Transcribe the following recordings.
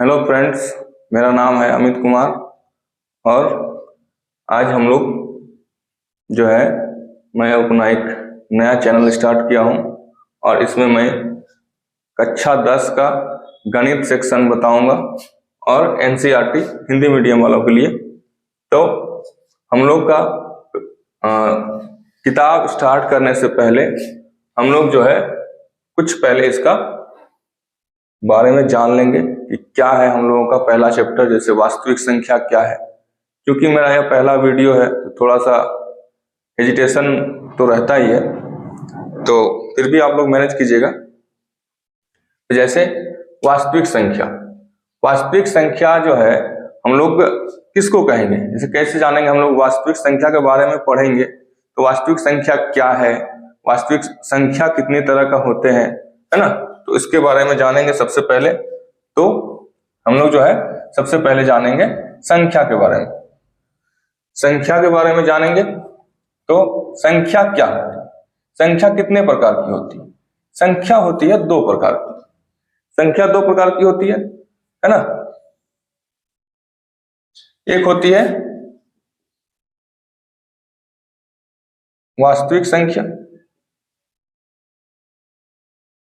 Hello friends, मेरा नाम है अमित कुमार और आज हम लोग जो है मैं अपना एक नया चैनल स्टार्ट किया हूं और इसमें मैं कक्षा 10 का गणित सेक्शन बताऊंगा और एनसीईआरटी हिंदी मीडियम वालों के लिए। तो हम लोग का किताब स्टार्ट करने से पहले हम लोग जो है कुछ पहले इसका बारे में जान लेंगे कि क्या है हम लोगों का पहला चैप्टर, जैसे वास्तविक संख्या क्या है। क्योंकि मेरा यह पहला वीडियो है तो थोड़ा सा हेजिटेशन तो रहता ही है, तो फिर भी आप लोग मैनेज कीजिएगा। तो जैसे वास्तविक संख्या जो है हम लोग किसको कहेंगे, जैसे कैसे जानेंगे हम लोग वास्तविक संख्या के बारे में पढ़ेंगे। तो वास्तविक संख्या क्या है, वास्तविक संख्या कितने तरह का होते हैं, है ना। तो इसके बारे में जानेंगे सबसे पहले। तो हम लोग जो है सबसे पहले जानेंगे संख्या के बारे में। संख्या के बारे में जानेंगे तो संख्या क्या होती है, संख्या कितने प्रकार की होती है। संख्या होती है दो प्रकार की, संख्या दो प्रकार की होती है ना। एक होती है वास्तविक संख्या,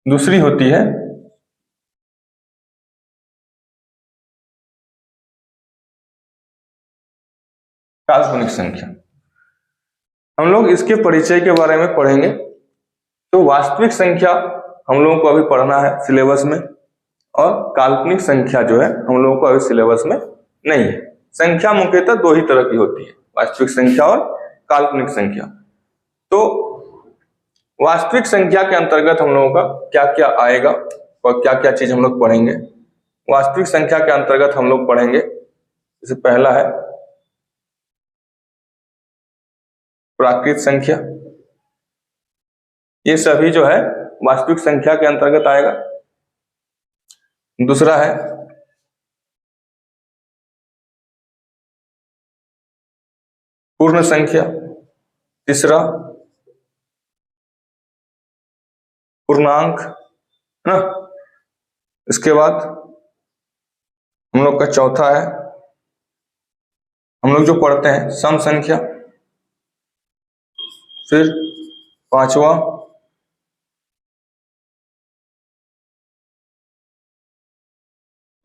दूसरी होती है काल्पनिक संख्या। हम लोग इसके परिचय के बारे में पढ़ेंगे। तो वास्तविक संख्या हम लोगों को अभी पढ़ना है सिलेबस में, और काल्पनिक संख्या जो है हम लोगों को अभी सिलेबस में नहीं है। संख्या मुख्यतः दो ही तरह की होती है, वास्तविक संख्या और काल्पनिक संख्या। तो वास्तविक संख्या के अंतर्गत हम लोगों का क्या क्या आएगा और क्या क्या चीज हम लोग पढ़ेंगे। वास्तविक संख्या के अंतर्गत हम लोग पढ़ेंगे, जैसे पहला है प्राकृत संख्या। ये सभी जो है वास्तविक संख्या के अंतर्गत आएगा। दूसरा है पूर्ण संख्या। तीसरा पूर्णांक, है ना। इसके बाद हम लोग का चौथा है, हम लोग जो पढ़ते हैं सम संख्या। फिर पांचवा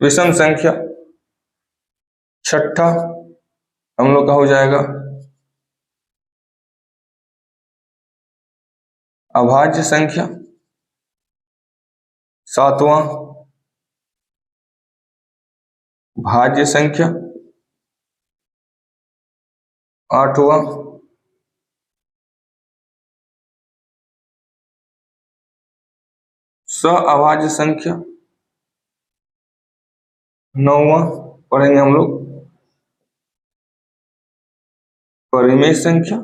विषम संख्या। छठा हम लोग का हो जाएगा अभाज्य संख्या। सातवां भाज्य संख्या। आठवां सअभाज्य संख्या। नौवां पढ़ेंगे हम लोग परिमेय संख्या।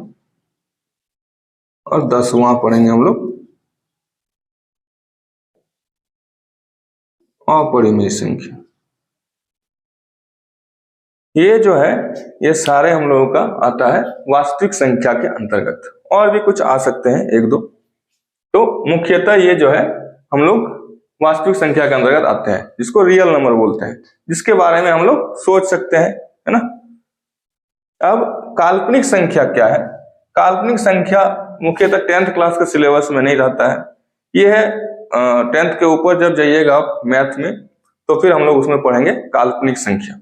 और 10वां पढ़ेंगे हम लोग अपरिमेय संख्या। ये जो है ये सारे हम लोगों का आता है वास्तविक संख्या के अंतर्गत। और भी कुछ आ सकते हैं एक दो, तो मुख्यतः ये जो है हम लोग वास्तविक संख्या के अंतर्गत आते हैं, जिसको रियल नंबर बोलते हैं, जिसके बारे में हम लोग सोच सकते हैं, है ना। अब काल्पनिक संख्या क्या है। काल्पनिक संख्या मुख्यतः 10th क्लास के सिलेबस में नहीं रहता है। ये है 10th के ऊपर जब जाइएगा आप मैथ में, तो फिर हम लोग उसमें पढ़ेंगे काल्पनिक संख्या।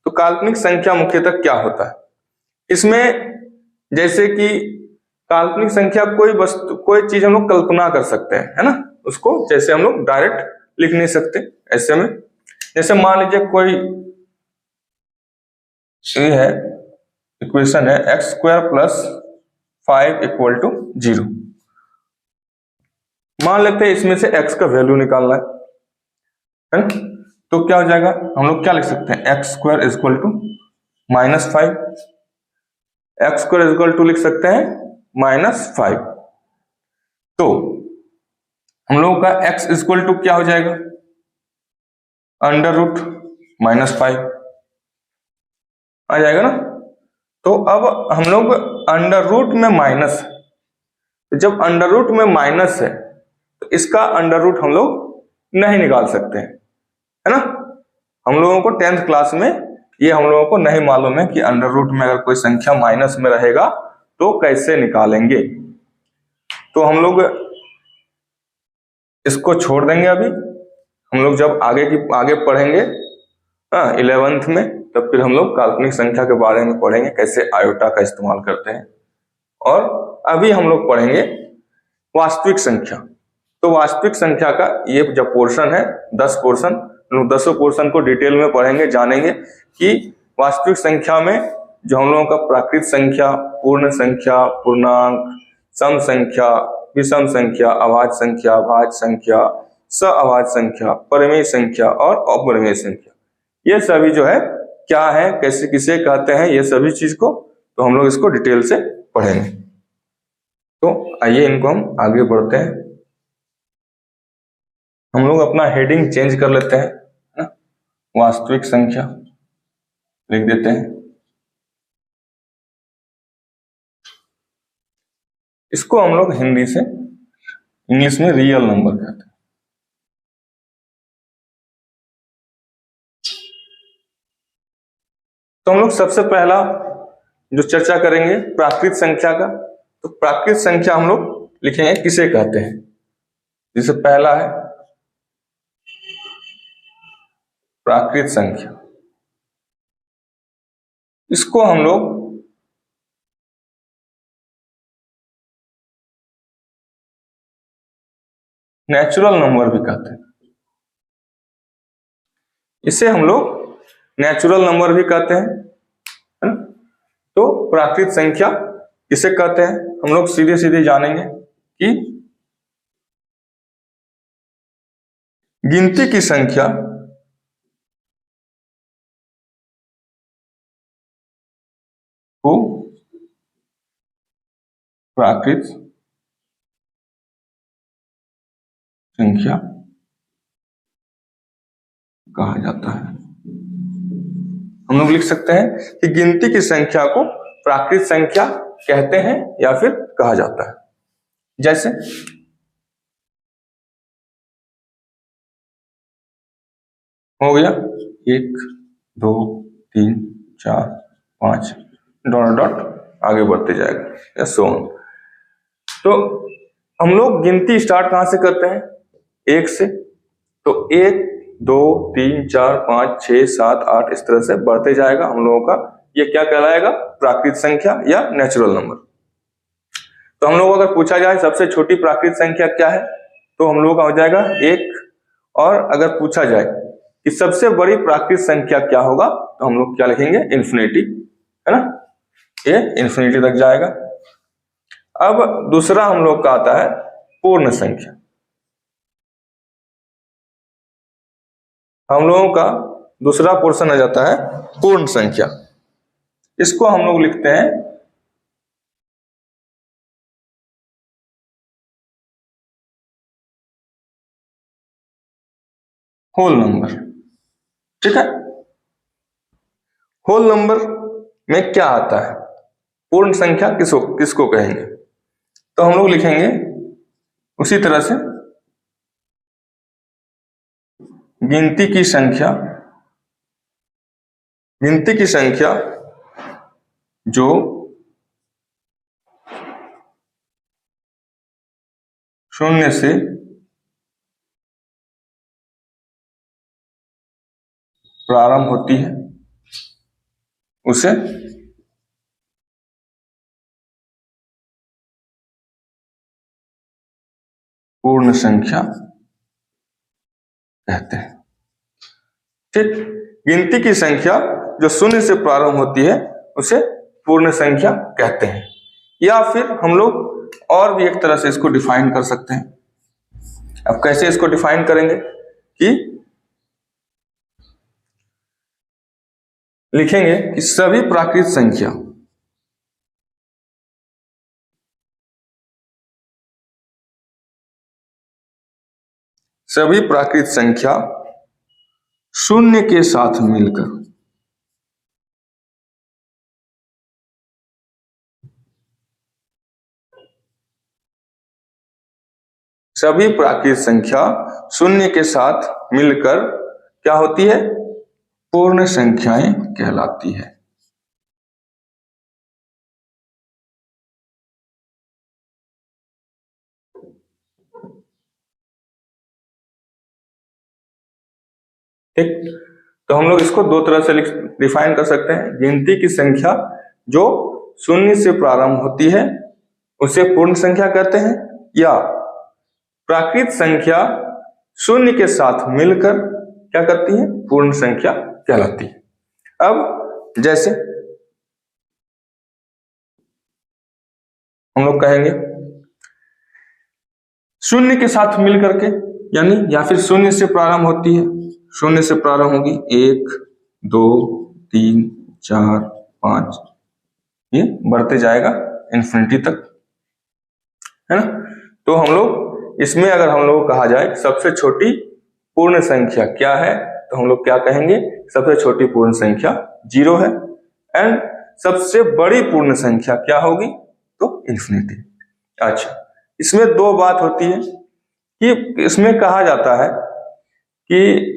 तो काल्पनिक संख्या मुख्यतः क्या होता है, इसमें जैसे कि काल्पनिक संख्या कोई वस्तु कोई चीज हम लोग कल्पना कर सकते हैं, है ना। उसको जैसे हम लोग डायरेक्ट लिख नहीं सकते। ऐसे में जैसे मान लीजिए कोई ये है इक्वेशन है x² + 5 = 0। मान लेते हैं इसमें से x का वैल्यू निकालना है ना। तो क्या हो जाएगा, हम लोग क्या लिख सकते हैं, x² = -5। x² लिख सकते हैं -5। तो हम लोगों का x = क्या हो जाएगा, √-5 आ जाएगा ना। तो अब हम लोग अंडर रूट में माइनस है, तो जब अंडर रूट में माइनस है तो इसका अंडर रूट हम लोग नहीं निकाल सकते हैं, है ना। हम लोगों को 10th क्लास में ये हम लोगों को नहीं मालूम है कि अंडर रूट में अगर कोई संख्या माइनस में रहेगा तो कैसे निकालेंगे। तो हम लोग इसको छोड़ देंगे अभी। हम लोग जब आगे पढ़ेंगे 11th में, तब फिर हम लोग काल्पनिक संख्या के बारे में पढ़ेंगे, कैसे आयोटा का इस्तेमाल करते हैं। और अभी हम लोग पढ़ेंगे वास्तविक संख्या। तो वास्तविक संख्या का ये जब पोर्शन है 10 पोर्शन, लोग 10 पोर्शन को डिटेल में पढ़ेंगे, जानेंगे कि वास्तविक संख्या में जो हम लोगों का प्राकृत संख्या, पूर्ण संख्या, पूर्णांक, सम संख्या, विषम संख्या, अभाज्य संख्या, भाज्य संख्या, सअभाज्य संख्या, परिमेय संख्या और अपरिमेय संख्या, ये सभी जो है क्या है, कैसे किसे कहते हैं, ये सभी चीज को तो हम लोग इसको डिटेल से पढ़ेंगे। तो आइए इनको हम आगे बढ़ते हैं। हम लोग अपना हेडिंग चेंज कर लेते हैं ना, वास्तविक संख्या लिख देते हैं। इसको हम लोग हिंदी से इंग्लिश में रियल नंबर कहते हैं। तो हम लोग सबसे पहला जो चर्चा करेंगे प्राकृत संख्या का। तो प्राकृत संख्या हम लोग लिखेंगे किसे कहते हैं। जैसे पहला है प्राकृत संख्या, इसको हम लोग नेचुरल नंबर भी कहते हैं। इसे हम लोग नेचुरल नंबर भी कहते हैं, है ना। तो प्राकृत संख्या किसे कहते हैं, हम लोग सीधे सीधे जानेंगे कि गिनती की संख्या को प्राकृत संख्या कहा जाता है। हम लोग लिख सकते हैं कि गिनती की संख्या को प्राकृत संख्या कहते हैं या फिर कहा जाता है। जैसे हो गया 1 2 3 4 5 डॉट डॉट आगे बढ़ते जाएगा या सो ऑन। तो हम लोग गिनती स्टार्ट कहां से करते हैं, 1 से। तो 1 2 3 4 5 6 7 8 इस तरह से बढ़ते जाएगा हम लोगों का। ये क्या कहलाएगा, प्राकृत संख्या या नेचुरल नंबर। तो हम लोग अगर पूछा जाए सबसे छोटी प्राकृत संख्या क्या है, तो हम लोगों का हो जाएगा 1। और अगर पूछा जाए कि सबसे बड़ी प्राकृत संख्या क्या होगा, तो हम लोग क्या लिखेंगे, इन्फिनिटी, है ना। ये इन्फिनिटी तक जाएगा। अब दूसरा हम लोग का आता है पूर्ण संख्या। हम लोगों का दूसरा पोर्शन आ जाता है पूर्ण संख्या। इसको हम लोग लिखते हैं होल नंबर, ठीक है। होल नंबर में क्या आता है, पूर्ण संख्या किसको कहेंगे, तो हम लोग लिखेंगे उसी तरह से गिनती की संख्या जो शून्य से प्रारंभ होती है उसे पूर्ण संख्या कहते हैं, ठीक। गिनती की संख्या जो शून्य से प्रारंभ होती है उसे पूर्ण संख्या कहते हैं। या फिर हम लोग और भी एक तरह से इसको डिफाइन कर सकते हैं। अब कैसे इसको डिफाइन करेंगे कि लिखेंगे कि सभी प्राकृत संख्या शून्य के साथ मिलकर सभी प्राकृत संख्या शून्य के साथ मिलकर क्या होती है, पूर्ण संख्याएं कहलाती है। ठीक, तो हम लोग इसको दो तरह से डिफाइन कर सकते हैं। गिनती की संख्या जो शून्य से प्रारंभ होती है उसे पूर्ण संख्या कहते हैं, या प्राकृत संख्या शून्य के साथ मिलकर क्या करती है, पूर्ण संख्या कहलाती है। अब जैसे हम लोग कहेंगे शून्य के साथ मिलकर के, यानी या फिर शून्य से प्रारंभ होती है, शून्य से प्रारंभ होगी 1 2 3 4 5, ये बढ़ते जाएगा इन्फिनिटी तक, है ना। तो हम लोग इसमें अगर हम लोग कहा जाए सबसे छोटी पूर्ण संख्या क्या है, तो हम लोग क्या कहेंगे, सबसे छोटी पूर्ण संख्या 0 है। एंड सबसे बड़ी पूर्ण संख्या क्या होगी, तो इन्फिनिटी। अच्छा, इसमें दो बात होती है कि इसमें कहा जाता है कि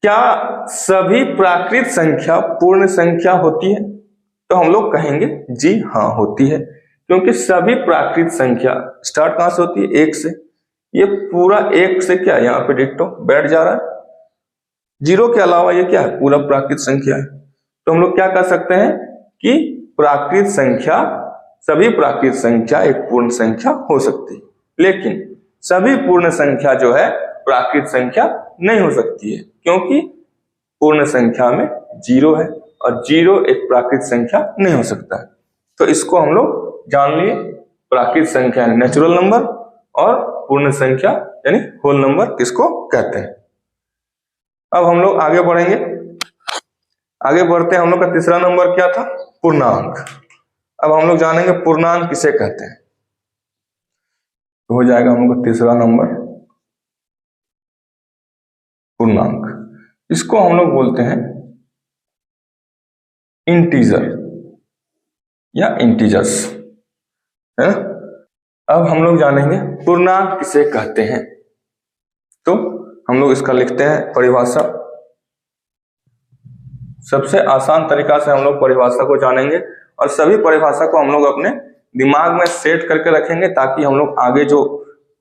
क्या सभी प्राकृत संख्या पूर्ण संख्या होती है, तो हम लोग कहेंगे जी हाँ होती है, क्योंकि सभी प्राकृत संख्या स्टार्ट कहां से होती है, 1 से। ये पूरा 1 से क्या यहाँ पे डिट्टो बैठ जा रहा है, 0 के अलावा ये क्या है, पूरा प्राकृत संख्या है। तो हम लोग क्या कर सकते हैं कि प्राकृत संख्या, सभी प्राकृत संख्या एक पूर्ण संख्या हो सकती है, लेकिन सभी पूर्ण संख्या जो है प्राकृत संख्या नहीं हो सकती है, क्योंकि पूर्ण संख्या में 0 है और 0 एक प्राकृत संख्या नहीं हो सकता है। तो इसको हम लोग जान लिए, प्राकृत संख्या नेचुरल नंबर और पूर्ण संख्या यानी होल नंबर किसको कहते हैं। अब हम लोग आगे बढ़ेंगे, आगे बढ़ते हैं। हम लोग का तीसरा नंबर क्या था, पूर्णांक। अब हम लोग जानेंगे पूर्णांक किसे कहते हैं, तो हो जाएगा हम लोग का तीसरा नंबर पूर्णांक। इसको हम लोग बोलते हैं इंटीजर या इंटीजर्स, है ना। अब हम लोग जानेंगे पूर्णांक किसे कहते हैं, तो हम लोग इसका लिखते हैं परिभाषा। सबसे आसान तरीका से हम लोग परिभाषा को जानेंगे और सभी परिभाषा को हम लोग अपने दिमाग में सेट करके रखेंगे, ताकि हम लोग आगे जो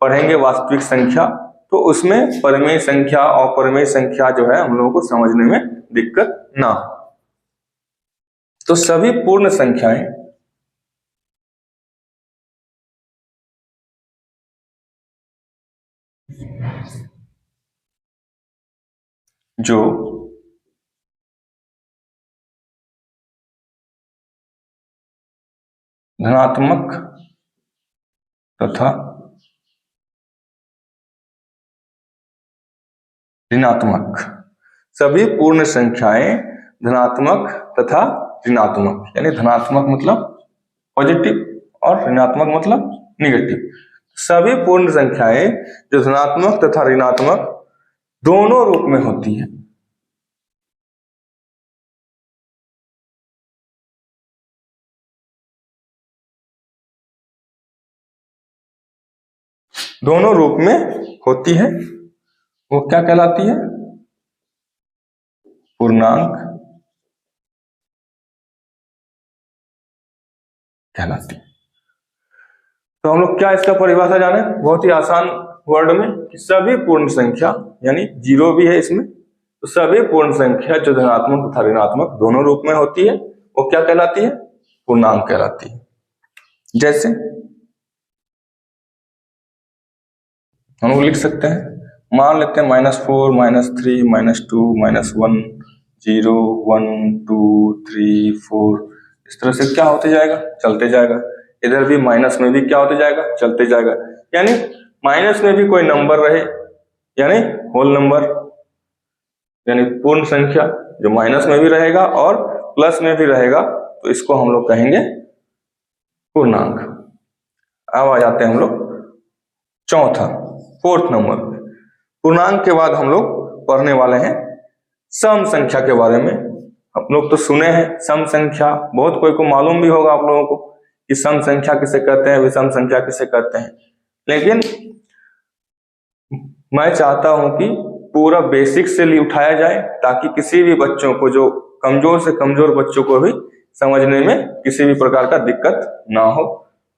पढ़ेंगे वास्तविक संख्या, तो उसमें परिमेय संख्या और अपरिमेय संख्या जो है हम लोगों को समझने में दिक्कत ना हो। तो सभी पूर्ण संख्याएं जो धनात्मक तथा ऋणात्मक, सभी पूर्ण संख्याएं धनात्मक तथा ऋणात्मक, यानी धनात्मक मतलब पॉजिटिव और ऋणात्मक मतलब निगेटिव, सभी पूर्ण संख्याएं जो धनात्मक तथा ऋणात्मक दोनों रूप में होती है, दोनों रूप में होती है, वो क्या कहलाती है, पूर्णांक कहलाती है। तो हम लोग क्या इसका परिभाषा जाने, बहुत ही आसान वर्ड में, कि सभी पूर्ण संख्या यानी 0 भी है इसमें, तो सभी पूर्ण संख्या जो धनात्मक तथा ऋणात्मक दोनों रूप में होती है वो क्या कहलाती है, पूर्णांक कहलाती है। जैसे हम लोग लिख सकते हैं, मान लेते हैं -4 -3 -2 -1 0 1 2 3 4, इस तरह से क्या होते जाएगा, चलते जाएगा। इधर भी माइनस में भी क्या होते जाएगा, चलते जाएगा। यानी माइनस में भी कोई नंबर रहे यानी होल नंबर, यानी पूर्ण संख्या जो माइनस में भी रहेगा और प्लस में भी रहेगा, तो इसको हम लोग कहेंगे पूर्णांक। अब आ जाते हैं हम लोग चौथा, फोर्थ नंबर। पूर्णांक के बाद हम लोग पढ़ने वाले हैं सम संख्या के बारे में। आप लोग तो सुने हैं सम संख्या, बहुत कोई को मालूम भी होगा आप लोगों को कि सम संख्या किसे कहते हैं, विषम संख्या किसे कहते हैं, लेकिन मैं चाहता हूं कि पूरा बेसिक से उठाया जाए, ताकि किसी भी बच्चों को, जो कमजोर से कमजोर बच्चों को भी समझने में किसी भी प्रकार का दिक्कत ना हो।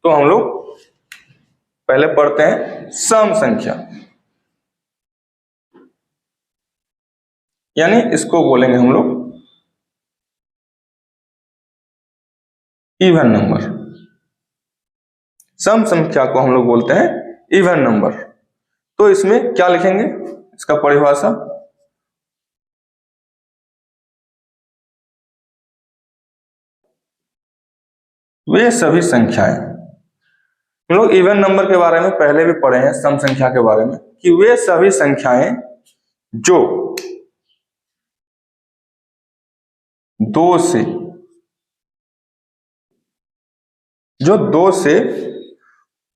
तो हम लोग पहले पढ़ते हैं सम संख्या, यानी इसको बोलेंगे हम लोग इवन नंबर। सम संख्या को हम लोग बोलते हैं इवन नंबर। तो इसमें क्या लिखेंगे, इसका परिभाषा, वे सभी संख्याएं, हम लोग इवन नंबर के बारे में पहले भी पढ़े हैं, सम संख्या के बारे में, कि वे सभी संख्याएं जो दो से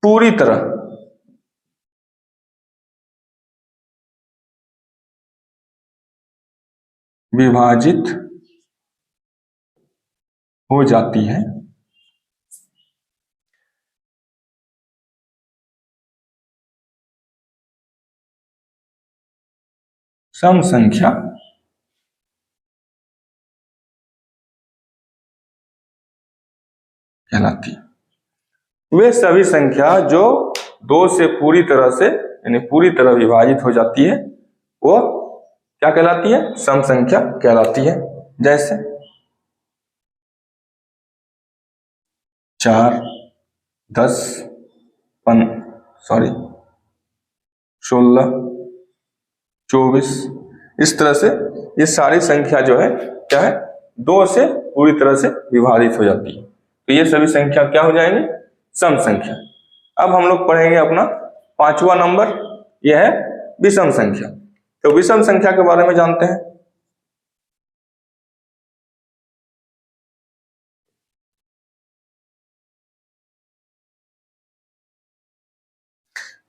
पूरी तरह विभाजित हो जाती है, सम संख्या कहलाती है। वे सभी संख्या जो दो से पूरी तरह से, यानी पूरी तरह विभाजित हो जाती है, वो क्या कहलाती है, सम संख्या कहलाती है। जैसे 4, 10, 16, 24, इस तरह से ये सारी संख्या जो है क्या है, दो से पूरी तरह से विभाजित हो जाती है। तो ये सभी संख्या क्या हो जाएंगे, सम संख्या। अब हम लोग पढ़ेंगे अपना 5वां नंबर, यह है विषम संख्या। तो विषम संख्या के बारे में जानते हैं।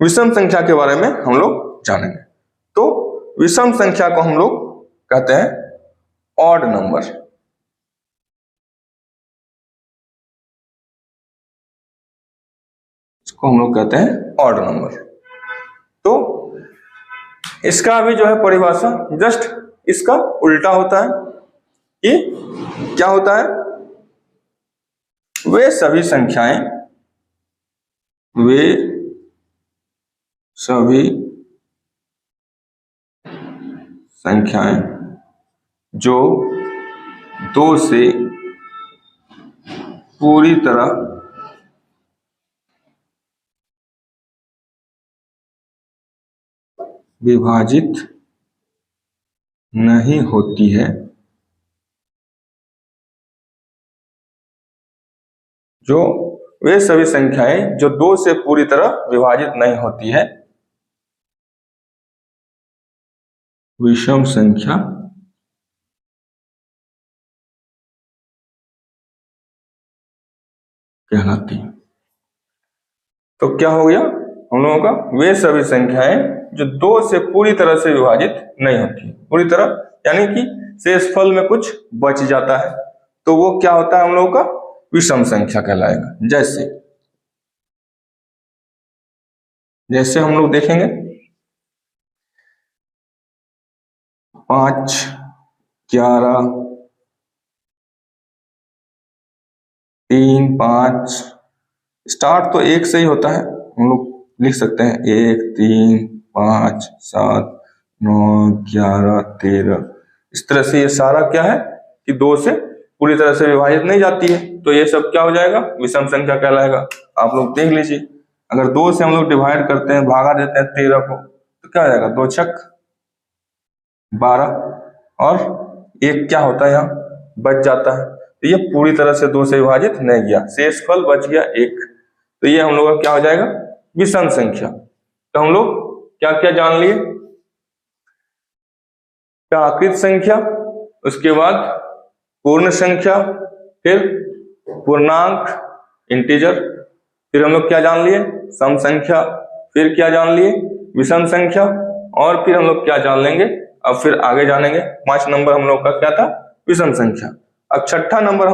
विषम संख्या के बारे में हम लोग जानेंगे। तो विषम संख्या को हम लोग कहते हैं ऑड नंबर। इसको हम लोग कहते हैं ऑड नंबर। तो इसका भी जो है परिभाषा जस्ट इसका उल्टा होता है, कि क्या होता है, वे सभी संख्याएं जो दो से पूरी तरह विभाजित नहीं होती है, जो वे सभी संख्याएं जो दो से पूरी तरह विभाजित नहीं होती है, विषम संख्या कहलाती है। तो क्या हो गया हम लोगों का, वे सभी संख्याएं जो दो से पूरी तरह से विभाजित नहीं होती, पूरी तरह यानी कि शेषफल में कुछ बच जाता है, तो वो क्या होता है हम लोगों का, विषम संख्या कहलाएगा। जैसे हम लोग देखेंगे 5, 11, 3, 5, स्टार्ट तो 1 से ही होता है, हम लोग लिख सकते हैं 1, 3, 5, 7, 9, 11, 13, इस तरह से ये सारा क्या है कि 2 से पूरी तरह से विभाजित नहीं जाती है, तो ये सब क्या हो जाएगा, विषम संख्या कहलाएगा। आप लोग देख लीजिए, अगर 2 से हम लोग डिवाइड करते हैं, भागा देते हैं 13 को, तो क्या हो जाएगा, 2 छक 12, और 1 क्या होता है यहाँ बच जाता है, तो ये पूरी तरह से 2 से विभाजित नहीं गया, शेषफल बच गया 1, तो ये हम लोग का क्या हो जाएगा, विषम संख्या। तो हम लोग क्या क्या जान लिए, प्राकृत संख्या, उसके बाद पूर्ण संख्या, फिर पूर्णांक इंटीजर, फिर हम लोग क्या जान लिए, सम संख्या, फिर क्या जान लिए, विषम संख्या, और फिर हम लोग क्या जान लेंगे, अब फिर आगे जानेंगे 5 नंबर हम लोग का क्या था, विषम संख्या। अब 6ठा नंबर